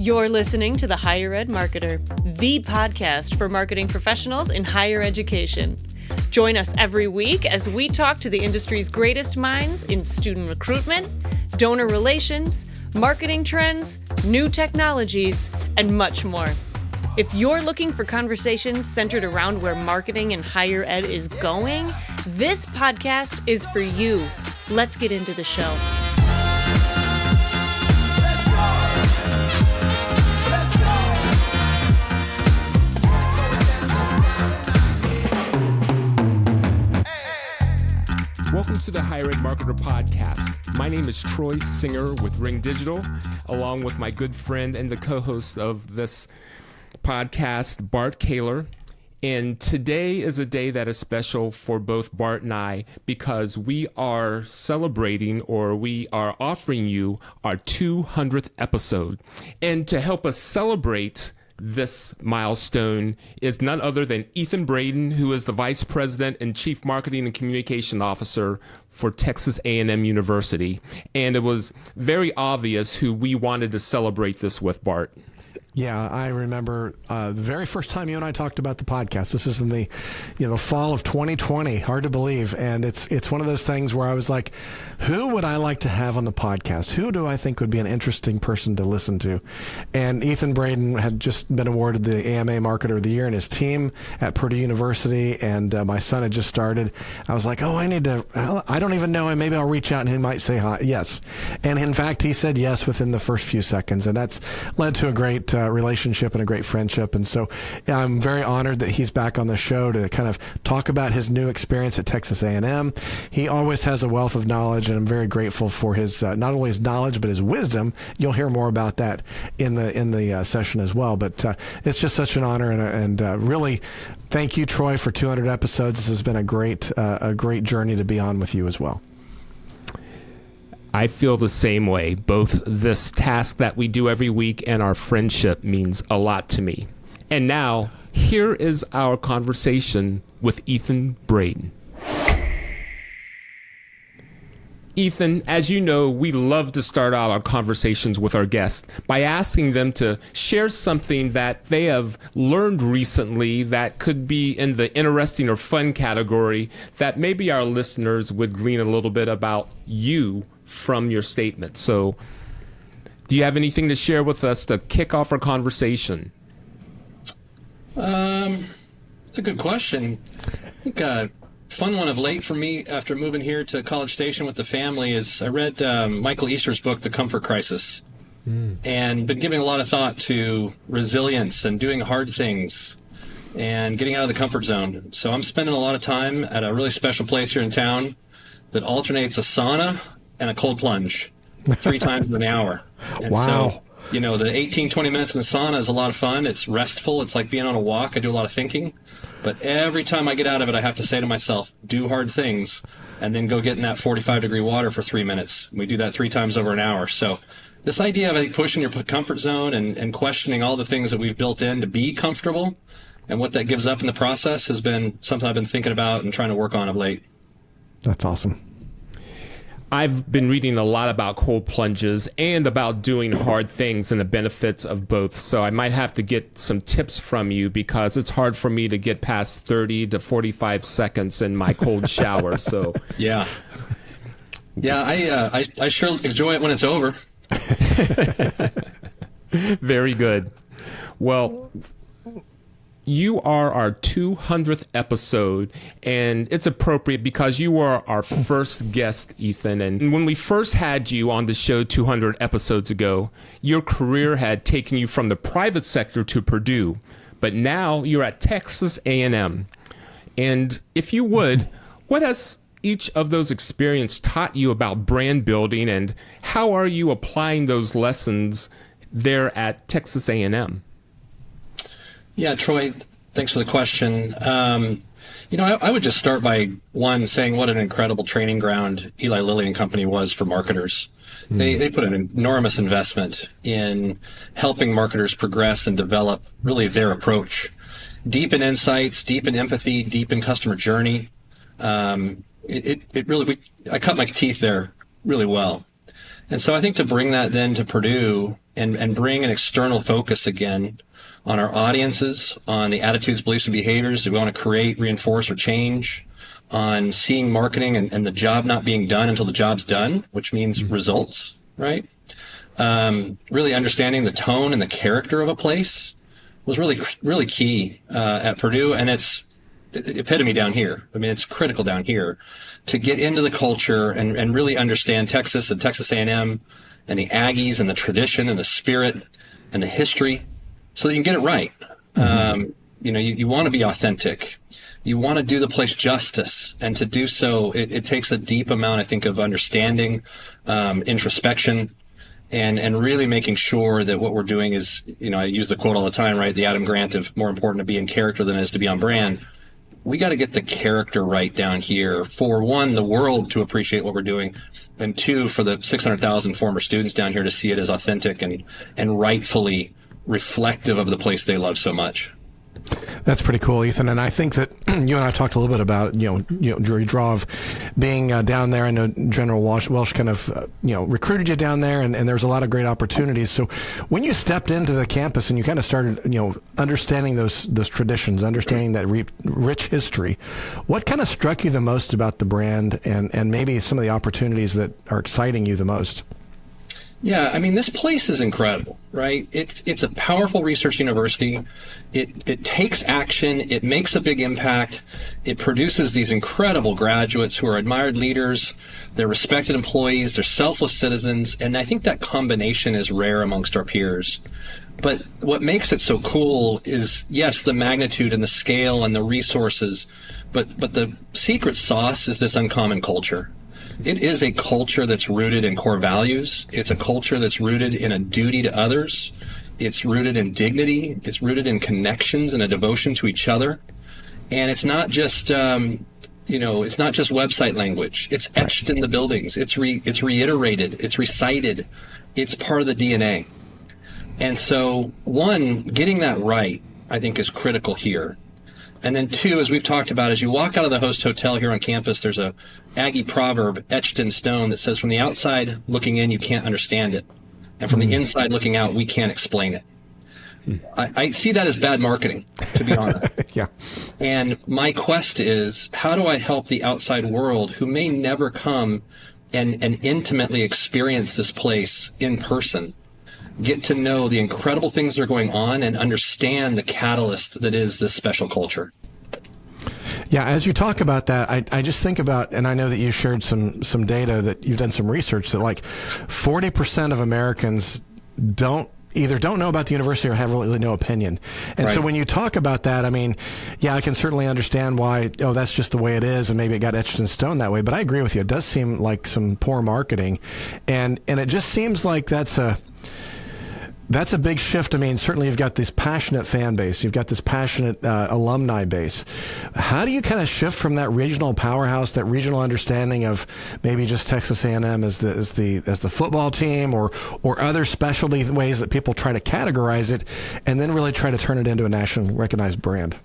You're listening to The Higher Ed Marketer, the podcast for marketing professionals in higher education. Join us every week as we talk to the industry's greatest minds in student recruitment, donor relations, marketing trends, new technologies, and much more. If you're looking for conversations centered around where marketing in higher ed is going, this podcast is for you. Let's get into the show. Welcome to the Higher Ed Marketer Podcast. My name is Troy Singer with Ring Digital, along with my good friend and the co-host of this podcast, Bart Kaler. And today is a day that is special for both Bart and I because we are celebrating, or we are offering you our 200th episode. And to help us celebrate this milestone is none other than Ethan Braden, who is the Vice President and Chief Marketing and Communication Officer for Texas A&M University. And it was very obvious who we wanted to celebrate this with, Bart. Yeah, I remember the very first time you and I talked about the podcast. This is in the fall of 2020. Hard to believe. And it's one of those things where I was like, who would I like to have on the podcast? Who do I think would be an interesting person to listen to? And Ethan Braden had just been awarded the AMA Marketer of the Year, and his team at Purdue University, and my son had just started. I was like, I don't even know him. Maybe I'll reach out and he might say hi. Yes. And in fact, he said yes within the first few seconds. And that's led to a great relationship and a great friendship. And so I'm very honored that he's back on the show to kind of talk about his new experience at Texas A&M. He always has a wealth of knowledge, and I'm very grateful for his not only his knowledge but his wisdom. You'll hear more about that in the session as well. But it's just such an honor, and really thank you, Troy, for 200 episodes. This has been a great journey to be on with you as well. I feel the same way. Both this task that we do every week and our friendship means a lot to me. And now, here is our conversation with Ethan Braden. Ethan, as you know, we love to start out our conversations with our guests by asking them to share something that they have learned recently that could be in the interesting or fun category that maybe our listeners would glean a little bit about you from your statement. So do you have anything to share with us to kick off our conversation? It's a good question. I think a fun one of late for me after moving here to College Station with the family is I read Michael Easter's book, The Comfort Crisis, and been giving a lot of thought to resilience and doing hard things and getting out of the comfort zone. So I'm spending a lot of time at a really special place here in town that alternates a sauna and a cold plunge 3 times in an hour. And wow. So, the 18, 20 minutes in the sauna is a lot of fun. It's restful. It's like being on a walk. I do a lot of thinking. But every time I get out of it, I have to say to myself, do hard things, and then go get in that 45-degree water for 3 minutes. We do that 3 times over an hour. So this idea of, I think, pushing your comfort zone and questioning all the things that we've built in to be comfortable and what that gives up in the process has been something I've been thinking about and trying to work on of late. That's awesome. I've been reading a lot about cold plunges and about doing hard things and the benefits of both. So I might have to get some tips from you because it's hard for me to get past 30 to 45 seconds in my cold shower. So yeah, I sure enjoy it when it's over. Very good. Well, you are our 200th episode, and it's appropriate because you were our first guest, Ethan. And when we first had you on the show 200 episodes ago, your career had taken you from the private sector to Purdue, but now you're at Texas A&M. And if you would, what has each of those experiences taught you about brand building, and how are you applying those lessons there at Texas A&M? Yeah, Troy, thanks for the question. I would just start by, one, saying what an incredible training ground Eli Lilly and Company was for marketers. They put an enormous investment in helping marketers progress and develop really their approach. Deep in insights, deep in empathy, deep in customer journey. I cut my teeth there really well. And so I think to bring that then to Purdue and bring an external focus again on our audiences, on the attitudes, beliefs, and behaviors that we want to create, reinforce, or change, on seeing marketing and the job not being done until the job's done, which means results, right? Really understanding the tone and the character of a place was really, really key at Purdue, and it's epitome down here. I mean, it's critical down here to get into the culture and really understand Texas and Texas A&M and the Aggies and the tradition and the spirit and the history so that you can get it right. You want to be authentic. You want to do the place justice, and to do so, it takes a deep amount, I think, of understanding, introspection, and really making sure that what we're doing is, I use the quote all the time, right? The Adam Grant of more important to be in character than it is to be on brand. We got to get the character right down here for, one, the world to appreciate what we're doing, and two, for the 600,000 former students down here to see it as authentic and rightfully reflective of the place they love so much. That's pretty cool, Ethan. And I think that you and I talked a little bit about, your draw of being down there. I know General Welsh kind of, recruited you down there, and there's a lot of great opportunities. So when you stepped into the campus and you kind of started, understanding those traditions, understanding that rich history, what kind of struck you the most about the brand and maybe some of the opportunities that are exciting you the most? Yeah, I mean, this place is incredible, right? It's a powerful research university. It takes action. It makes a big impact. It produces these incredible graduates who are admired leaders. They're respected employees. They're selfless citizens. And I think that combination is rare amongst our peers. But what makes it so cool is, yes, the magnitude and the scale and the resources, but the secret sauce is this uncommon culture. It is a culture that's rooted in core values. It's a culture that's rooted in a duty to others. It's rooted in dignity. It's rooted in connections and a devotion to each other. And it's not just, it's not just website language. It's etched in the buildings. It's reiterated. It's recited. It's part of the DNA. And so, one, getting that right, I think, is critical here. And then two, as we've talked about, as you walk out of the host hotel here on campus, there's a Aggie proverb etched in stone that says, from the outside looking in, you can't understand it. And from the inside looking out, we can't explain it. I see that as bad marketing, to be honest. Yeah. And my quest is, how do I help the outside world who may never come and intimately experience this place in person, get to know the incredible things that are going on and understand the catalyst that is this special culture? Yeah, as you talk about that, I just think about, and I know that you shared some data, that you've done some research that like 40% of Americans either don't know about the university or have really no opinion. And so when you talk about that, I mean, yeah, I can certainly understand why, that's just the way it is, and maybe it got etched in stone that way. But I agree with you. It does seem like some poor marketing. And it just seems like that's a big shift. I mean, certainly you've got this passionate fan base. You've got this passionate alumni base. How do you kind of shift from that regional powerhouse, that regional understanding of maybe just Texas A&M as the football team or other specialty ways that people try to categorize it, and then really try to turn it into a nationally recognized brand?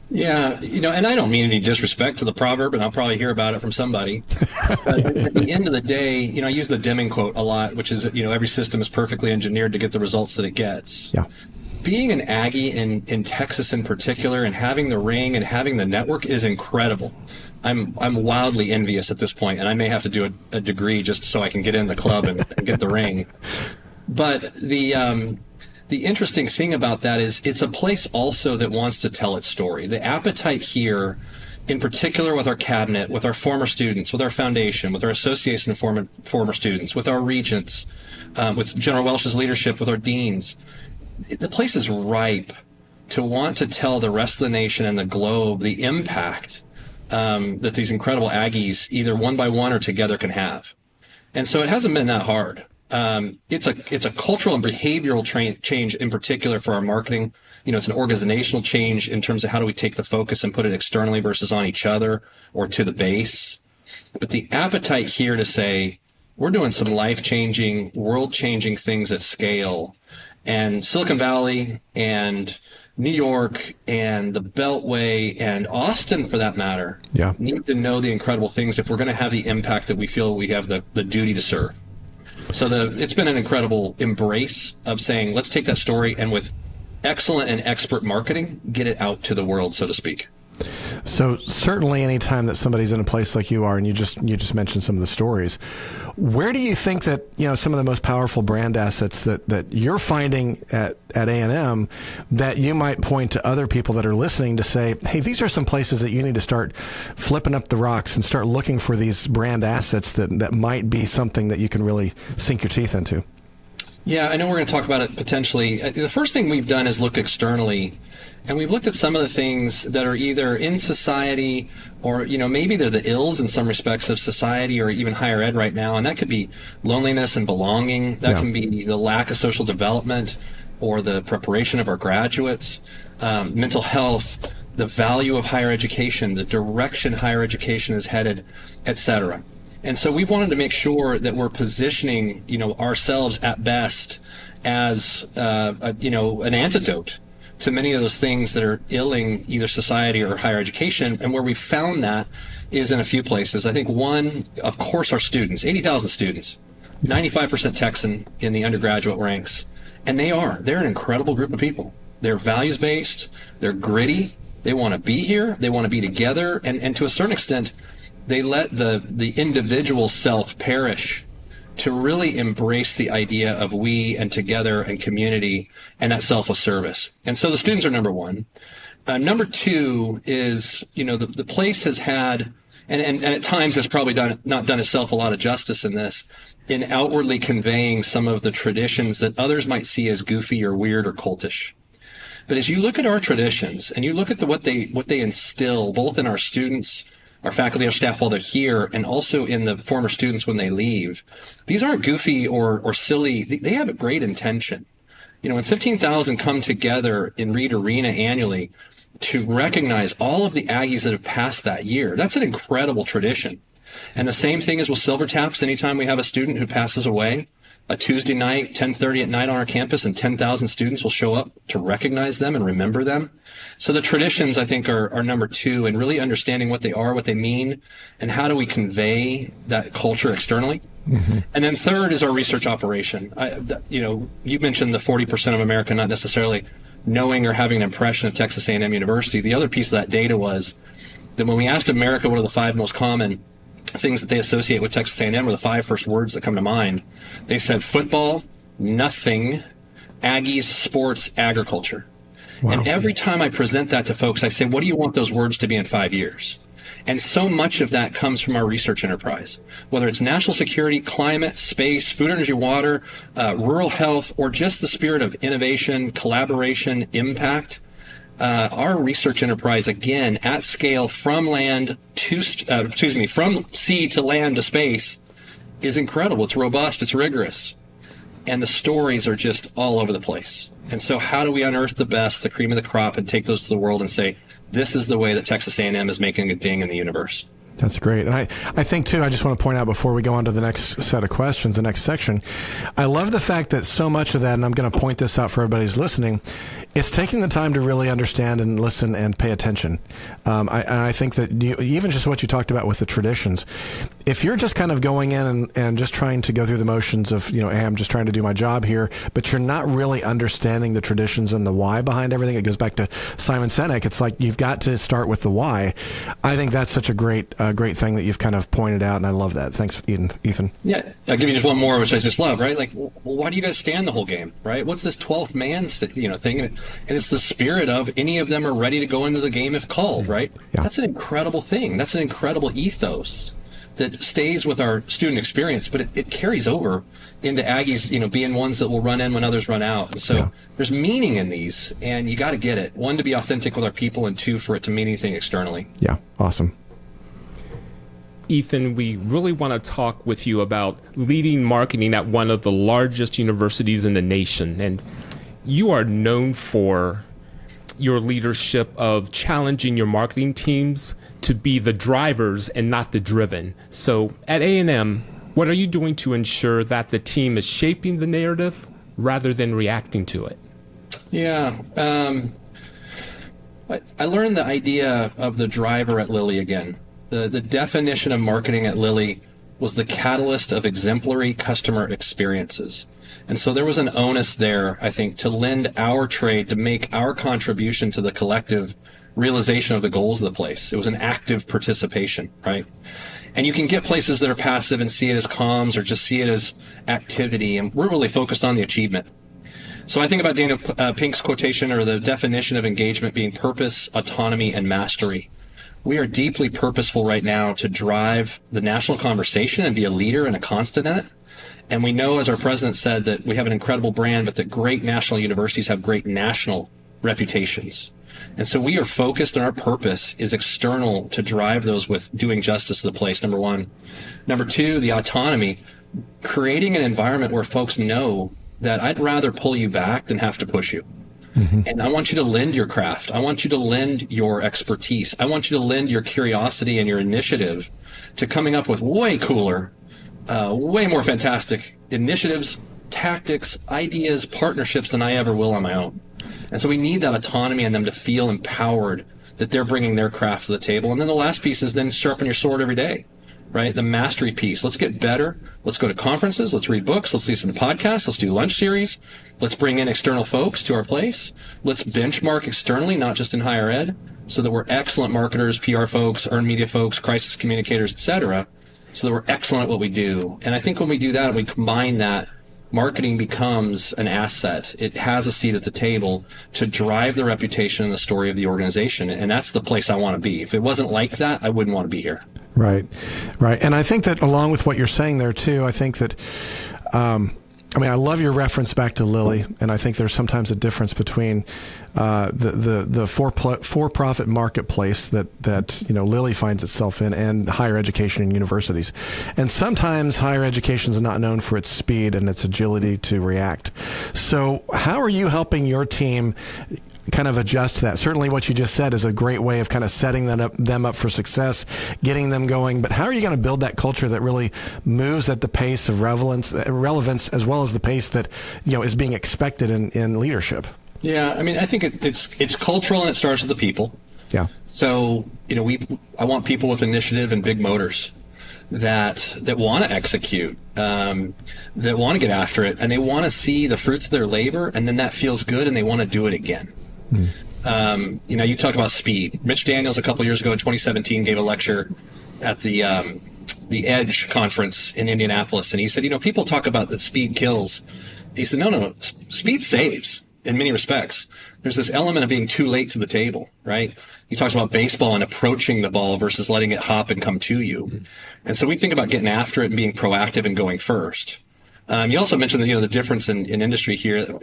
Yeah, and I don't mean any disrespect to the proverb, and I'll probably hear about it from somebody. But at the end of the day, I use the Deming quote a lot, which is, every system is perfectly engineered to get the results that it gets. Yeah. Being an Aggie in Texas in particular, and having the ring and having the network is incredible. I'm wildly envious at this point, and I may have to do a degree just so I can get in the club and get the ring. But the interesting thing about that is it's a place also that wants to tell its story. The appetite here, in particular with our cabinet, with our former students, with our foundation, with our association of former students, with our regents, with General Welsh's leadership, with our deans, the place is ripe to want to tell the rest of the nation and the globe the impact that these incredible Aggies, either one by one or together, can have. And so it hasn't been that hard. It's a cultural and behavioral change in particular for our marketing. It's an organizational change in terms of how do we take the focus and put it externally versus on each other or to the base. But the appetite here to say, we're doing some life-changing, world-changing things at scale. And Silicon Valley and New York and the Beltway and Austin, for that matter, need to know the incredible things if we're going to have the impact that we feel we have the duty to serve. So it's been an incredible embrace of saying, let's take that story and with excellent and expert marketing, get it out to the world, so to speak. So certainly any time that somebody's in a place like you are, and you just mentioned some of the stories, where do you think that, some of the most powerful brand assets that you're finding at A&M that you might point to other people that are listening to say, hey, these are some places that you need to start flipping up the rocks and start looking for these brand assets that might be something that you can really sink your teeth into? Yeah, I know we're going to talk about it potentially. The first thing we've done is look externally, and we've looked at some of the things that are either in society or, maybe they're the ills in some respects of society or even higher ed right now. And that could be loneliness and belonging. That can be the lack of social development or the preparation of our graduates, mental health, the value of higher education, the direction higher education is headed, et cetera. And so we've wanted to make sure that we're positioning, ourselves at best as, an antidote to many of those things that are illing either society or higher education. And where we found that is in a few places. I think one, of course, our students, 80,000 students, 95% Texan in the undergraduate ranks. And they're an incredible group of people. They're values-based, they're gritty, they want to be here, they want to be together, and to a certain extent, they let the individual self perish to really embrace the idea of we and together and community and that self of service. And so the students are number one. Number two is, the place has had, and at times has probably not done itself a lot of justice in this, in outwardly conveying some of the traditions that others might see as goofy or weird or cultish. But as you look at our traditions and you look at what they instill both in our students, our faculty, our staff while they're here, and also in the former students when they leave, these aren't goofy or silly. They have a great intention. When 15,000 come together in Reed Arena annually to recognize all of the Aggies that have passed that year, that's an incredible tradition. And the same thing is with Silver Taps. Anytime we have a student who passes away, a Tuesday night, 10:30 at night on our campus, and 10,000 students will show up to recognize them and remember them. So the traditions, I think, are number two, and really understanding what they are, what they mean, and how do we convey that culture externally. Mm-hmm. And then third is our research operation. You mentioned the 40% of America not necessarily knowing or having an impression of Texas A&M University. The other piece of that data was that when we asked America what are the 5 most common things that they associate with Texas A&M, or the 5 first words that come to mind, they said football, nothing, Aggies, sports, agriculture. Wow. And every time I present that to folks, I say, what do you want those words to be in 5 years? And so much of that comes from our research enterprise, whether it's national security, climate, space, food, energy, water, rural health, or just the spirit of innovation, collaboration, impact. Our research enterprise, again, at scale, from from sea to land to space, is incredible. It's robust, it's rigorous, and the stories are just all over the place. And so how do we unearth the best, the cream of the crop, and take those to the world and say, this is the way that Texas A&M is making a ding in the universe? That's great. And I think, too, I just want to point out before we go on to the next set of questions, the next section, I love the fact that so much of that, and I'm going to point this out for everybody who's listening, it's taking the time to really understand and listen and pay attention. I think that even just what you talked about with the traditions, if you're just kind of going in and just trying to go through the motions of, hey, I'm just trying to do my job here, but you're not really understanding the traditions and the why behind everything. It goes back to Simon Sinek. It's like you've got to start with the why. I think that's such a great thing that you've kind of pointed out, and I love that. Thanks, Ethan. Yeah, I'll give you just one more, which I just love, right? Like, well, why do you guys stand the whole game, right? What's this 12th man thing? And it's the spirit of any of them are ready to go into the game if called, right? Yeah. That's an incredible thing. That's an incredible ethos that stays with our student experience, but it carries over into Aggies, being ones that will run in when others run out. And so there's meaning in these, and you got to get it. 1, to be authentic with our people, and 2, for it to mean anything externally. Yeah, awesome. Ethan, we really want to talk with you about leading marketing at one of the largest universities in the nation. And you are known for your leadership of challenging your marketing teams to be the drivers and not the driven. So at A&M, what are you doing to ensure that the team is shaping the narrative rather than reacting to it? Yeah. I learned the idea of the driver at Lilly again. The definition of marketing at Lilly was the catalyst of exemplary customer experiences. And so there was an onus there, I think, to lend our trade, to make our contribution to the collective realization of the goals of the place. It was an active participation, right? And you can get places that are passive and see it as comms or just see it as activity. And we're really focused on the achievement. So I think about Daniel Pink's quotation, or the definition of engagement, being purpose, autonomy, and mastery. We are deeply purposeful right now to drive the national conversation and be a leader and a constant in it. And we know, as our president said, that we have an incredible brand, but that great national universities have great national reputations. And so we are focused, and our purpose is external to drive those with doing justice to the place, number one. Number two, the autonomy, creating an environment where folks know that I'd rather pull you back than have to push you. Mm-hmm. And I want you to lend your craft. I want you to lend your expertise. I want you to lend your curiosity and your initiative to coming up with way cooler, way more fantastic initiatives, tactics, ideas, partnerships than I ever will on my own. And so we need that autonomy in them to feel empowered that they're bringing their craft to the table. And then the last piece is then sharpen your sword every day, right? The mastery piece. Let's get better. Let's go to conferences. Let's read books. Let's listen to podcasts. Let's do lunch series. Let's bring in external folks to our place. Let's benchmark externally, not just in higher ed, so that we're excellent marketers, PR folks, earned media folks, crisis communicators, et cetera, so that we're excellent at what we do. And I think when we do that and we combine that, marketing becomes an asset. It has a seat at the table to drive the reputation and the story of the organization. And that's the place I want to be. If it wasn't like that, I wouldn't want to be here. Right. And I think that along with what you're saying there too, I think that, I love your reference back to Lilly, and I think there's sometimes a difference between the for-profit marketplace that Lilly finds itself in and higher education and universities. And sometimes higher education is not known for its speed and its agility to react. So how are you helping your team kind of adjust to that? Certainly what you just said is a great way of kind of setting them up for success, getting them going. But how are you going to build that culture that really moves at the pace of relevance as well as the pace that is being expected in leadership? Yeah, I think it's cultural, and it starts with the people. Yeah. So I want people with initiative and big motors that want to execute, that want to get after it, and they want to see the fruits of their labor, and then that feels good, and they want to do it again. You talk about speed. Mitch Daniels a couple years ago in 2017 gave a lecture at the EDGE conference in Indianapolis, and he said, people talk about that speed kills. He said, no, speed saves in many respects. There's this element of being too late to the table, right? He talks about baseball and approaching the ball versus letting it hop and come to you. And so we think about getting after it and being proactive and going first. You also mentioned the difference in industry here.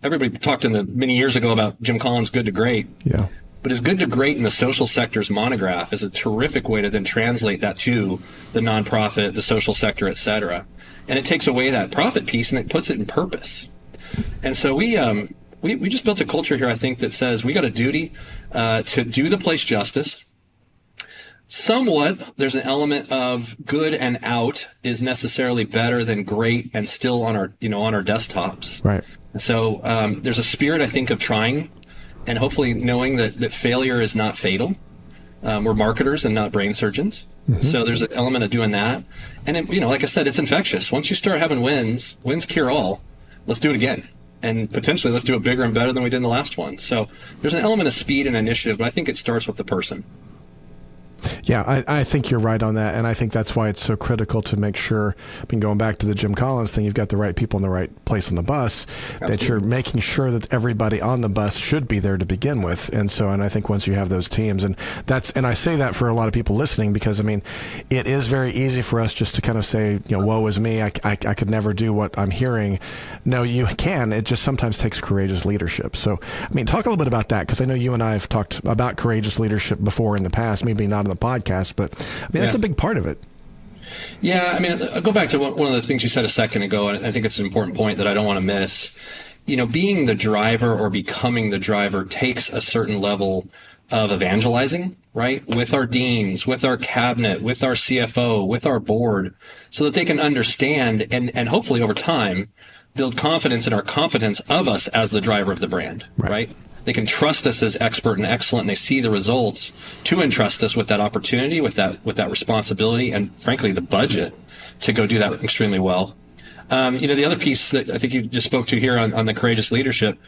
Everybody talked many years ago about Jim Collins' good to great. Yeah. But his good to great in the social sector's monograph is a terrific way to then translate that to the nonprofit, the social sector, et cetera. And it takes away that profit piece and it puts it in purpose. And so we just built a culture here, I think, that says we got a duty to do the place justice. Somewhat, there's an element of good and out is necessarily better than great and still on our desktops. Right. So there's a spirit, I think, of trying and hopefully knowing that failure is not fatal. We're marketers and not brain surgeons. Mm-hmm. So there's an element of doing that. And, like I said, it's infectious. Once you start having wins cure all. Let's do it again. And potentially let's do it bigger and better than we did in the last one. So there's an element of speed and initiative, but I think it starts with the person. Yeah, I think you're right on that, and I think that's why it's so critical to make sure, going back to the Jim Collins thing, you've got the right people in the right place on the bus, Absolutely. That you're making sure that everybody on the bus should be there to begin with. And I think once you have those teams, and I say that for a lot of people listening, because it is very easy for us just to kind of say, woe is me, I could never do what I'm hearing. No, you can. It just sometimes takes courageous leadership. So, talk a little bit about that, because I know you and I have talked about courageous leadership before in the past, maybe not on the podcast, but that's a big part of it. Yeah, I'll go back to one of the things you said a second ago, and I think it's an important point that I don't want to miss. Being the driver or becoming the driver takes a certain level of evangelizing, right? With our deans, with our cabinet, with our CFO, with our board, so that they can understand and hopefully over time build confidence in our competence of us as the driver of the brand, right? They can trust us as expert and excellent, and they see the results to entrust us with that opportunity, with that responsibility, and frankly, the budget to go do that extremely well. The other piece that I think you just spoke to here on the courageous leadership,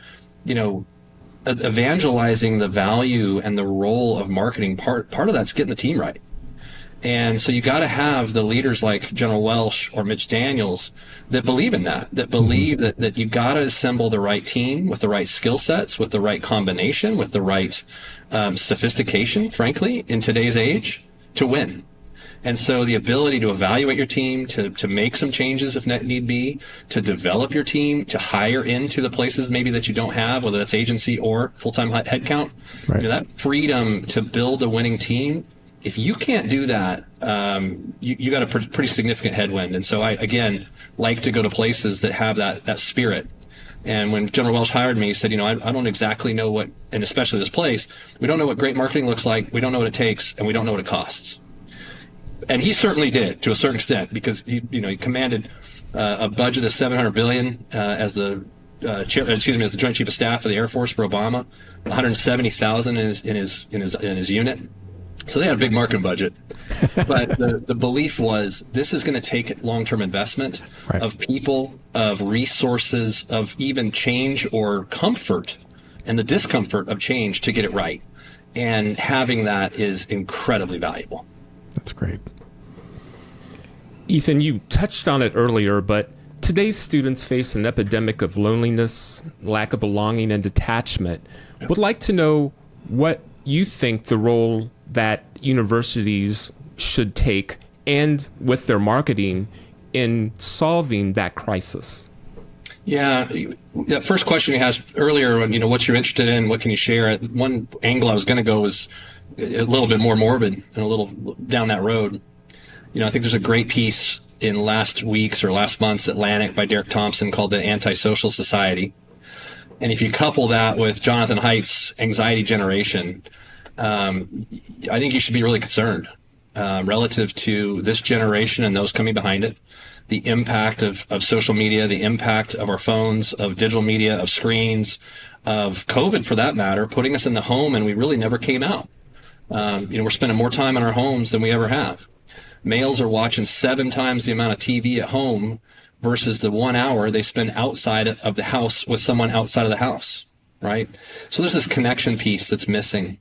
evangelizing the value and the role of marketing, part of that's getting the team right. And so you got to have the leaders like General Welsh or Mitch Daniels that believe in that believe that you got to assemble the right team with the right skill sets, with the right combination, with the right sophistication, frankly, in today's age to win. And so the ability to evaluate your team, to make some changes if need be, to develop your team, to hire into the places maybe that you don't have, whether that's agency or full-time headcount, right. That freedom to build a winning team, if you can't do that, you got a pretty significant headwind. And so I, again, like to go to places that have that spirit. And when General Welsh hired me, he said, I don't exactly know what, and especially this place, we don't know what great marketing looks like, we don't know what it takes, and we don't know what it costs. And he certainly did to a certain extent, because he commanded a budget of $700 billion as the Joint Chief of Staff of the Air Force for Obama, 170,000 in his unit. So they had a big marketing budget, but the belief was this is going to take long-term investment right. of people, of resources, of even change or comfort, and the discomfort of change to get it right. And having that is incredibly valuable. That's great. Ethan, you touched on it earlier, but today's students face an epidemic of loneliness, lack of belonging, and detachment. Would like to know what you think the role that universities should take, and with their marketing, in solving that crisis. Yeah, that first question you asked earlier, what you're interested in, what can you share? One angle I was going to go was a little bit more morbid and a little down that road. I think there's a great piece in last month's Atlantic by Derek Thompson called The Antisocial Society. And if you couple that with Jonathan Haidt's Anxiety Generation, I think you should be really concerned relative to this generation and those coming behind it, the impact of social media, the impact of our phones, of digital media, of screens, of COVID for that matter, putting us in the home, and we really never came out. We're spending more time in our homes than we ever have. Males are watching 7 times the amount of TV at home versus the 1 hour they spend outside of the house with someone outside of the house, right? So there's this connection piece that's missing.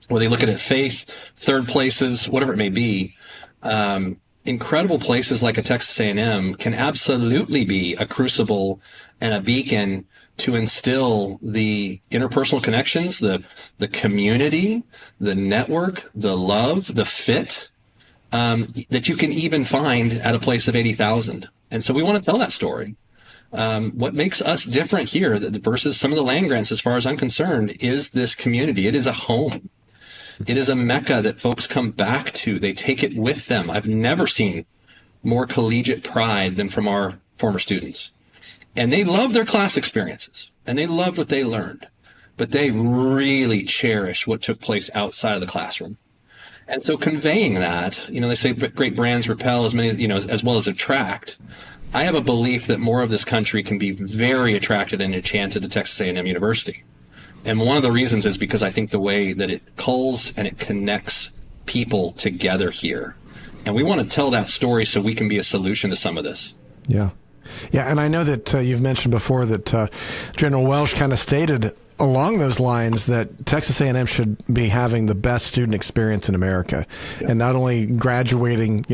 Whether you look at it, faith, third places, whatever it may be, incredible places like a Texas A&M can absolutely be a crucible and a beacon to instill the interpersonal connections, the community, the network, the love, the fit that you can even find at a place of 80,000. And so we want to tell that story. What makes us different here versus some of the land grants, as far as I'm concerned, is this community. It is a home. It is a mecca that folks come back to. They take it with them. I've never seen more collegiate pride than from our former students. And they love their class experiences, and they loved what they learned, but they really cherish what took place outside of the classroom. And so conveying that, they say great brands repel as many, as well as attract. I have a belief that more of this country can be very attracted and enchanted to Texas A&M University. And one of the reasons is because I think the way that it culls and it connects people together here. And we want to tell that story so we can be a solution to some of this. Yeah. Yeah, and I know that you've mentioned before that General Welsh kind of stated along those lines that Texas A&M should be having the best student experience in America, and not only graduating,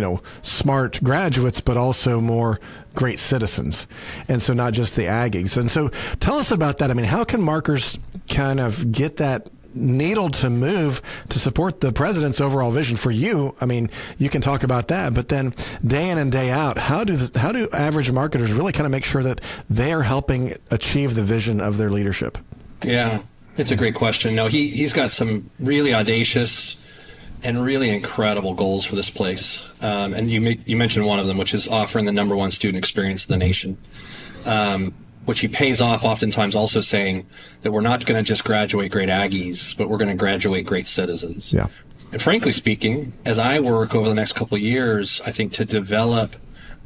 smart graduates, but also more great citizens. And so not just the Aggies. And so tell us about that. I mean, how can markers kind of get that needle to move to support the president's overall vision for you? I mean, you can talk about that, but then day in and day out, how do average marketers really kind of make sure that they are helping achieve the vision of their leadership? Yeah, it's a great question. No, he's got some really audacious and really incredible goals for this place. And you mentioned one of them, which is offering the number one student experience in the nation, which he pays off oftentimes also saying that we're not going to just graduate great Aggies, but we're going to graduate great citizens. Yeah. And frankly speaking, as I work over the next couple of years, I think to develop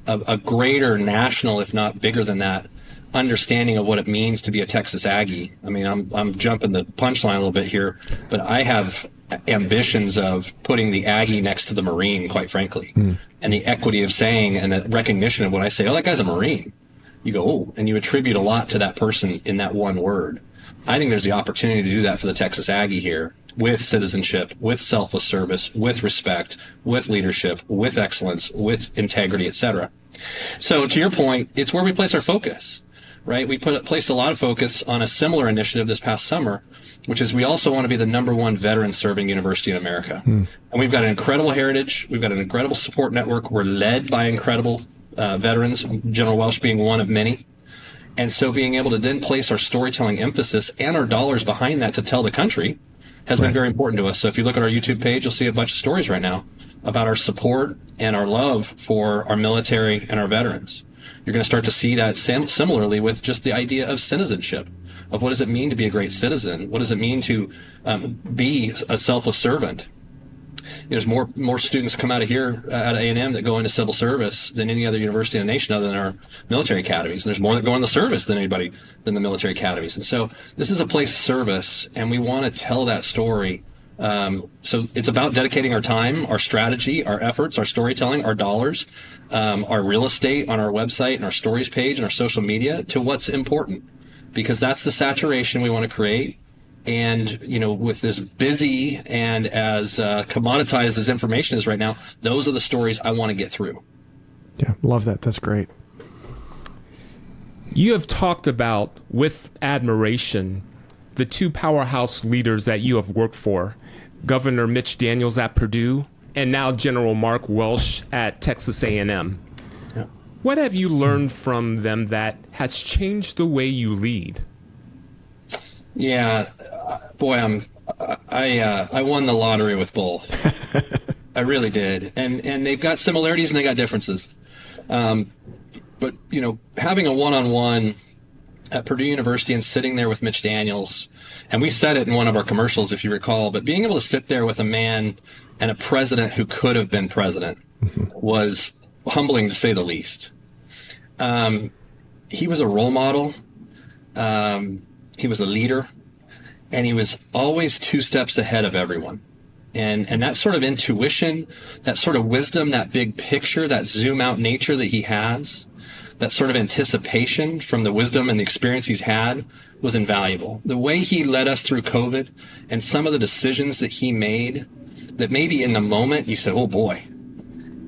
a greater national, if not bigger than that, understanding of what it means to be a Texas Aggie. I mean, I'm jumping the punchline a little bit here, but I have ambitions of putting the Aggie next to the Marine, quite frankly, and the equity of saying and the recognition of when I say, oh, that guy's a Marine, you go, oh, and you attribute a lot to that person in that one word. I think there's the opportunity to do that for the Texas Aggie here, with citizenship, with selfless service, with respect, with leadership, with excellence, with integrity, etc. So to your point, it's where we place our focus, right? We placed a lot of focus on a similar initiative this past summer, which is we also want to be the #1 veteran serving university in America. And we've got an incredible heritage. We've got an incredible support network. We're led by incredible veterans, General Welsh being one of many. And so being able to then place our storytelling emphasis and our dollars behind that to tell the country has been very important to us. So if you look at our YouTube page, you'll see a bunch of stories right now about our support and our love for our military and our veterans. You're going to start to see that similarly with just the idea of citizenship, of what does it mean to be a great citizen? What does it mean to be a selfless servant? There's more students come out of here at A&M that go into civil service than any other university in the nation other than our military academies. And there's more that go in the service than the military academies. And so this is a place of service, and we want to tell that story. So it's about dedicating our time, our strategy, our efforts, our storytelling, our dollars, our real estate on our website and our stories page and our social media to what's important, because that's the saturation we want to create. And, with this busy and as commoditized as information is right now, those are the stories I want to get through. Yeah, love that. That's great. You have talked about, with admiration, the two powerhouse leaders that you have worked for, Governor Mitch Daniels at Purdue and now General Mark Welsh at Texas A&M. Yeah. What have you learned from them that has changed the way you lead? Yeah, boy, I won the lottery with both. I really did, and they've got similarities and they got differences. But having a one-on-one at Purdue University and sitting there with Mitch Daniels, and we said it in one of our commercials, if you recall, but being able to sit there with a man and a president who could have been president was humbling, to say the least. He was a role model. He was a leader, and he was always 2 steps ahead of everyone. And that sort of intuition, that sort of wisdom, that big picture, that zoom out nature that he has, that sort of anticipation from the wisdom and the experience he's had was invaluable. The way he led us through COVID and some of the decisions that he made that maybe in the moment you said, oh boy.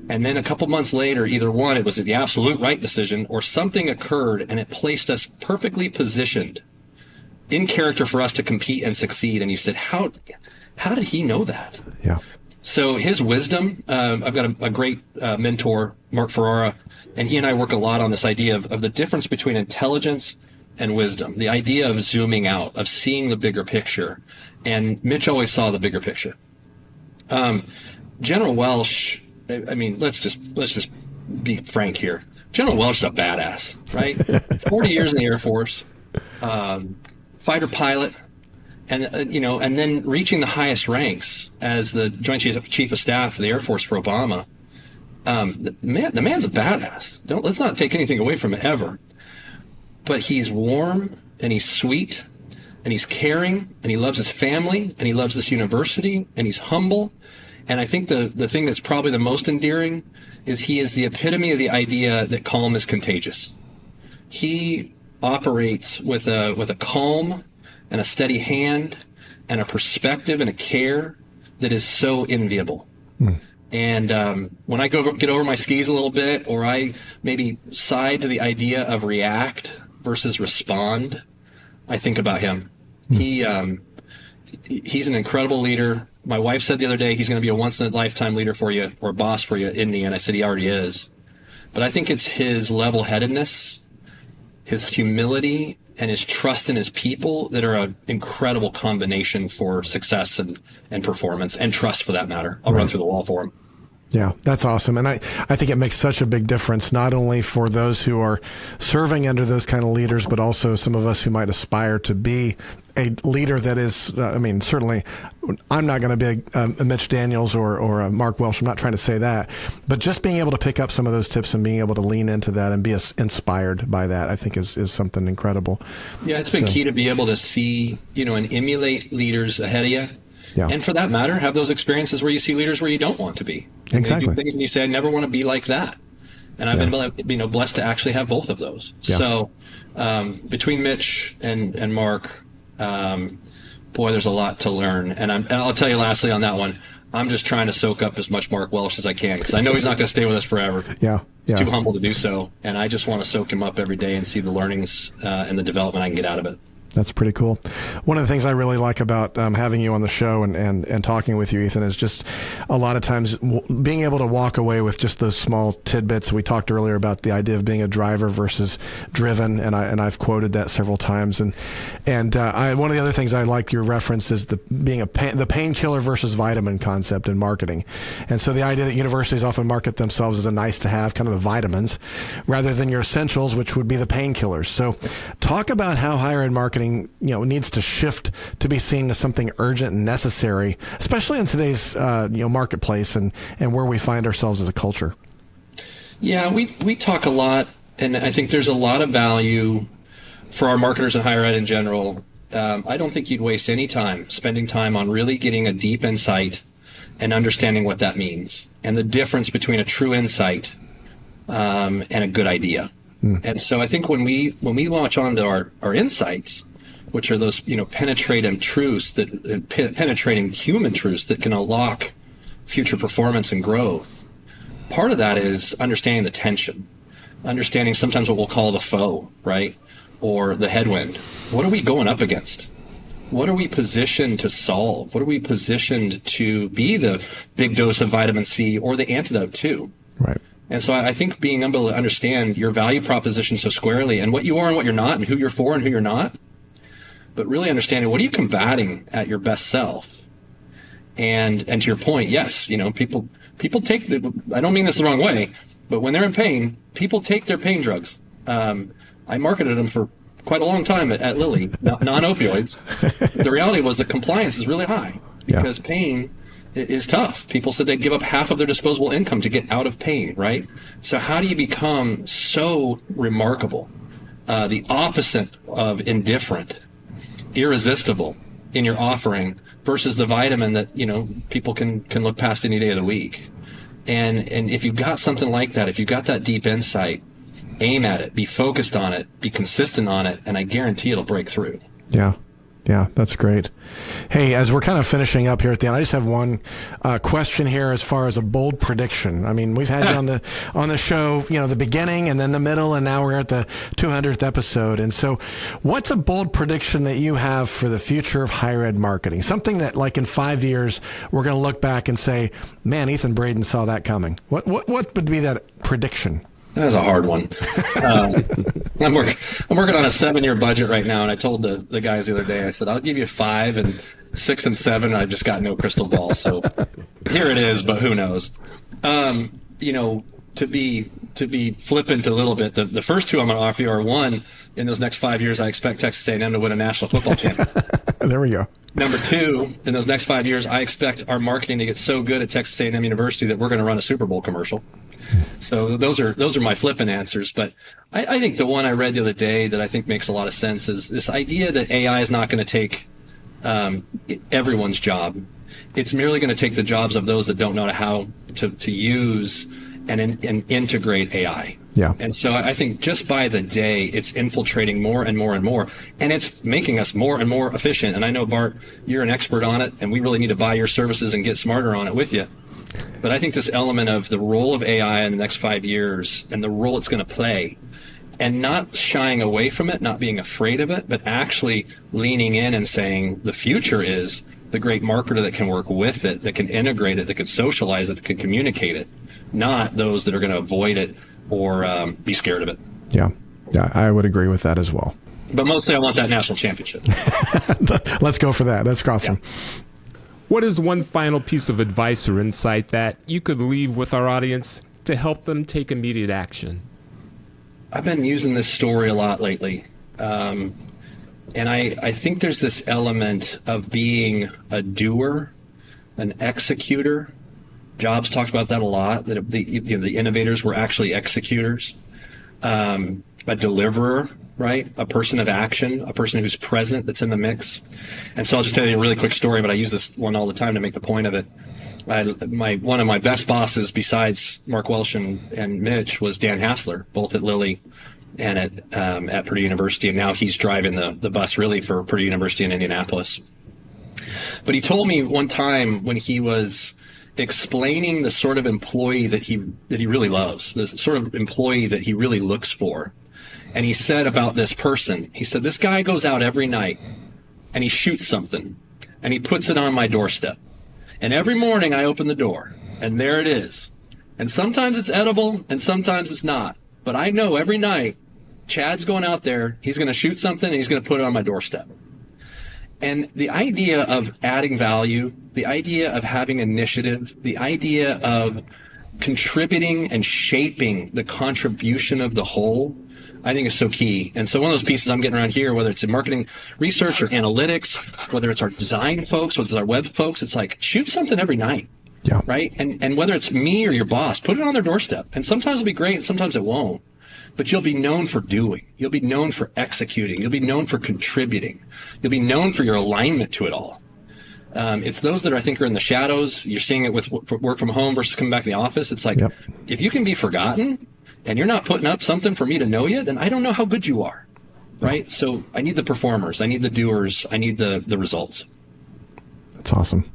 And then a couple months later, either one, it was the absolute right decision, or something occurred and it placed us perfectly positioned in character for us to compete and succeed. And you said, how did he know that? Yeah. So his wisdom, I've got a great mentor, Mark Ferrara, and he and I work a lot on this idea of the difference between intelligence and wisdom, the idea of zooming out, of seeing the bigger picture. And Mitch always saw the bigger picture. General Welsh, I mean, let's just be frank here. General Welsh is a badass, right? 40 years in the Air Force, fighter pilot, and and then reaching the highest ranks as the Joint Chief of Staff of the Air Force for Obama. The man's a badass. Let's not take anything away from it ever. But he's warm and he's sweet and he's caring and he loves his family and he loves this university and he's humble. And I think the thing that's probably the most endearing is he is the epitome of the idea that calm is contagious. He operates with a calm and a steady hand and a perspective and a care that is so enviable. And when I get over my skis a little bit, or I maybe side to the idea of react versus respond, I think about him. He's an incredible leader. My wife said the other day he's going to be a once-in-a-lifetime leader for you, or boss for you, isn't he? And I said he already is. But I think it's his level-headedness, his humility, and his trust in his people that are an incredible combination for success and performance, and trust for that matter. I'll run through the wall for him. Yeah, that's awesome. And I think it makes such a big difference, not only for those who are serving under those kind of leaders, but also some of us who might aspire to be a leader that is, certainly I'm not going to be a Mitch Daniels or a Mark Welsh. I'm not trying to say that. But just being able to pick up some of those tips and being able to lean into that and be inspired by that, I think is something incredible. Yeah, it's been key to be able to see, and emulate leaders ahead of you Yeah. And for that matter, have those experiences where you see leaders where you don't want to be. And Exactly. they do things and you say, I never want to be like that. And I've been blessed to actually have both of those. Yeah. So between Mitch and Mark, boy, there's a lot to learn. And I'll tell you lastly on that one, I'm just trying to soak up as much Mark Welsh as I can because I know he's not going to stay with us forever. Yeah. He's too humble to do so. And I just want to soak him up every day and see the learnings and the development I can get out of it. That's pretty cool. One of the things I really like about having you on the show and talking with you, Ethan, is just a lot of times being able to walk away with just those small tidbits. We talked earlier about the idea of being a driver versus driven, and I've quoted that several times. And one of the other things I like your reference is the painkiller versus vitamin concept in marketing. And so the idea that universities often market themselves as a nice to have, kind of the vitamins, rather than your essentials, which would be the painkillers. So talk about how higher ed marketing needs to shift to be seen as something urgent and necessary, especially in today's marketplace and where we find ourselves as a culture. Yeah, we talk a lot, and I think there's a lot of value for our marketers in higher ed in general. I don't think you'd waste any time spending time on really getting a deep insight and understanding what that means and the difference between a true insight and a good idea. And so I think when we launch onto our insights, which are those penetrating truths penetrating human truths that can unlock future performance and growth, part of that is understanding the tension, understanding sometimes what we'll call the foe, right, or the headwind. What are we going up against? What are we positioned to solve? What are we positioned to be the big dose of vitamin C or the antidote to? Right. And so I think being able to understand your value proposition so squarely and what you are and what you're not and who you're for and who you're not, but really understanding what are you combating at your best self. And to your point, yes, people take I don't mean this the wrong way, but when they're in pain, people take their pain drugs. I marketed them for quite a long time at Lilly, non-opioids. The reality was the compliance is really high because pain is tough. People said they'd give up half of their disposable income to get out of pain, right? So how do you become so remarkable, the opposite of indifferent, irresistible in your offering versus the vitamin that, people can look past any day of the week? And if you've got something like that, if you've got that deep insight, aim at it, be focused on it, be consistent on it, and I guarantee it'll break through. Yeah, that's great. Hey, as we're kind of finishing up here at the end, I just have one question here as far as a bold prediction. I mean, we've had you on the show, the beginning and then the middle, and now we're at the 200th episode. And so what's a bold prediction that you have for the future of higher ed marketing? Something that, like, in 5 years, we're going to look back and say, man, Ethan Braden saw that coming. What would be that prediction? That was a hard one. I'm working on a 7-year budget right now, and I told the guys the other day, I said, I'll give you 5 and 6 and 7. I just got no crystal ball, so here it is. But who knows? To be flippant a little bit, the first two I'm going to offer you are: one, in those next 5 years, I expect Texas A&M to win a national football championship. There we go. Number 2, in those next 5 years, I expect our marketing to get so good at Texas A&M University that we're going to run a Super Bowl commercial. So those are my flippant answers. But I think the one I read the other day that I think makes a lot of sense is this idea that AI is not going to take everyone's job. It's merely going to take the jobs of those that don't know how to use and integrate AI. Yeah. And so I think just by the day, it's infiltrating more and more and more, and it's making us more and more efficient. And I know, Bart, you're an expert on it, and we really need to buy your services and get smarter on it with you. But I think this element of the role of AI in the next 5 years and the role it's going to play, and not shying away from it, not being afraid of it, but actually leaning in and saying the future is the great marketer that can work with it, that can integrate it, that can socialize it, that can communicate it, not those that are going to avoid it or be scared of it. Yeah, I would agree with that as well. But mostly I want that national championship. Let's go for that. That's awesome. Yeah. What is one final piece of advice or insight that you could leave with our audience to help them take immediate action? I've been using this story a lot lately. And I think there's this element of being a doer, an executor. Jobs talked about that a lot, that the innovators were actually executors. And a deliverer, right? A person of action, a person who's present, that's in the mix. And so I'll just tell you a really quick story, but I use this one all the time to make the point of it. One of my best bosses besides Mark Welsh and Mitch was Dan Hassler, both at Lilly and at Purdue University. And now he's driving the bus really for Purdue University in Indianapolis. But he told me one time when he was explaining the sort of employee that he really loves, the sort of employee that he really looks for. And he said about this person, he said, this guy goes out every night and he shoots something and he puts it on my doorstep. And every morning I open the door and there it is. And sometimes it's edible and sometimes it's not. But I know every night Chad's going out there, he's going to shoot something and he's going to put it on my doorstep. And the idea of adding value, the idea of having initiative, the idea of contributing and shaping the contribution of the whole, I think is so key. And so one of those pieces I'm getting around here, whether it's in marketing research or analytics, whether it's our design folks, whether it's our web folks, it's like shoot something every night. Yeah. Right. And whether it's me or your boss, put it on their doorstep. And sometimes it'll be great and sometimes it won't. But you'll be known for doing. You'll be known for executing. You'll be known for contributing. You'll be known for your alignment to it all. It's those that I think are in the shadows. You're seeing it with work from home versus coming back to the office. It's like, if you can be forgotten and you're not putting up something for me to know you, then I don't know how good you are. Right. So I need the performers. I need the doers. I need the results. That's awesome.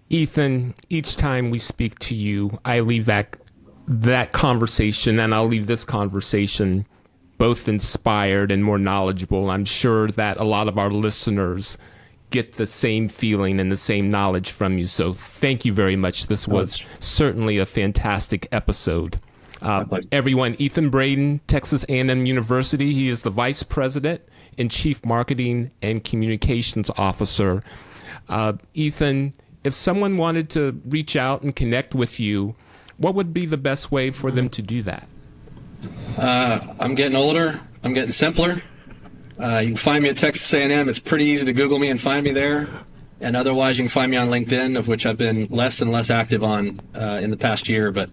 Ethan, each time we speak to you, I leave that conversation, and I'll leave this conversation both inspired and more knowledgeable. I'm sure that a lot of our listeners get the same feeling and the same knowledge from you. So thank you very much. This was certainly a fantastic episode. Everyone, Ethan Braden, Texas A&M University. He is the Vice President and Chief Marketing and Communications Officer. Ethan, if someone wanted to reach out and connect with you, what would be the best way for them to do that? I'm getting older. I'm getting simpler. You can find me at Texas A&M. It's pretty easy to Google me and find me there. And otherwise, you can find me on LinkedIn, of which I've been less and less active on in the past year. But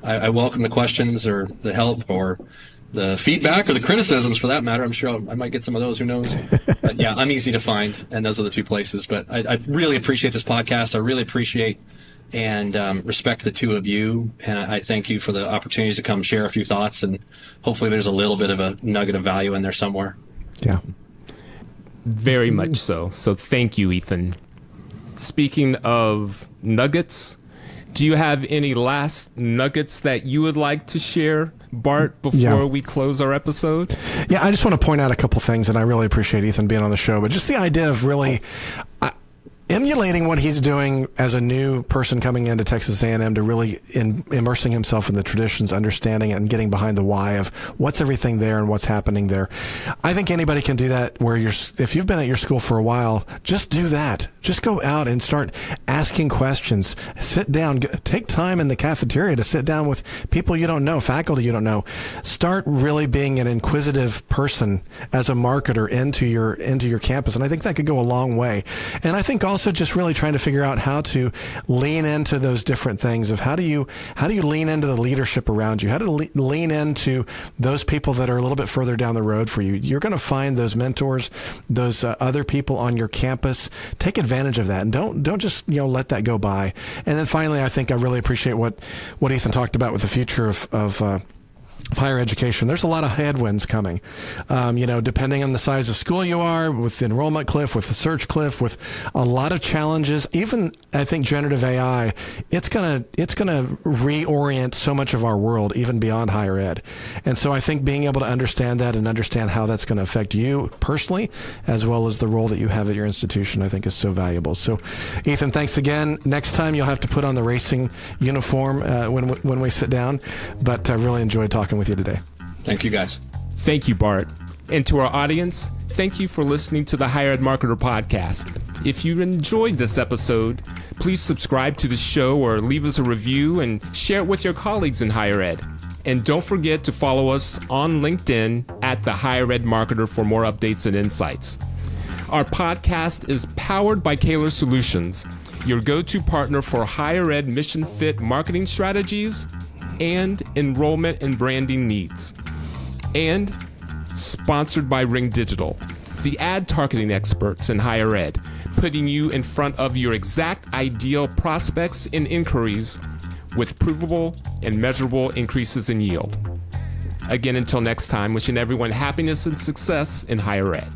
I welcome the questions or the help or the feedback or the criticisms, for that matter. I'm sure I might get some of those. Who knows? But yeah, I'm easy to find, and those are the two places. But I really appreciate this podcast. I really appreciate and respect the two of you, and I thank you for the opportunities to come share a few thoughts, and hopefully there's a little bit of a nugget of value in there somewhere. Yeah. Very much so. So thank you, Ethan. Speaking of nuggets, do you have any last nuggets that you would like to share, Bart, before we close our episode? Yeah, I just want to point out a couple things, and I really appreciate Ethan being on the show, but just the idea of really emulating what he's doing as a new person coming into Texas A&M, to really immersing himself in the traditions, understanding it, and getting behind the why of what's everything there and what's happening there. I think anybody can do that. If you've been at your school for a while, just do that. Just go out and start asking questions. Sit down. Take time in the cafeteria to sit down with people you don't know, faculty you don't know. Start really being an inquisitive person as a marketer into your campus, and I think that could go a long way. And I think also just really trying to figure out how to lean into those different things of how do you lean into the leadership around you, how to lean into those people that are a little bit further down the road for you. You're going to find those mentors, those other people on your campus. Take advantage of that, and don't just let that go by. And then finally, I think I really appreciate what Ethan talked about with the future of higher education. There's a lot of headwinds coming, depending on the size of school you are, with the enrollment cliff, with the search cliff, with a lot of challenges. Even I think generative AI, it's gonna reorient so much of our world, even beyond higher ed. And so I think being able to understand that and understand how that's going to affect you personally, as well as the role that you have at your institution, I think is so valuable. So, Ethan, thanks again. Next time you'll have to put on the racing uniform when we sit down. But I really enjoyed talking with you today. Thank you, guys. Thank you, Bart. And to our audience, thank you for listening to the Higher Ed Marketer Podcast. If you enjoyed this episode, please subscribe to the show or leave us a review and share it with your colleagues in higher ed. And don't forget to follow us on LinkedIn at the Higher Ed Marketer for more updates and insights. Our podcast is powered by Kaler Solutions, your go-to partner for higher ed mission fit marketing strategies and enrollment and branding needs. And sponsored by Ring Digital, the ad targeting experts in higher ed, putting you in front of your exact ideal prospects and inquiries with provable and measurable increases in yield. Again, until next time, wishing everyone happiness and success in higher ed.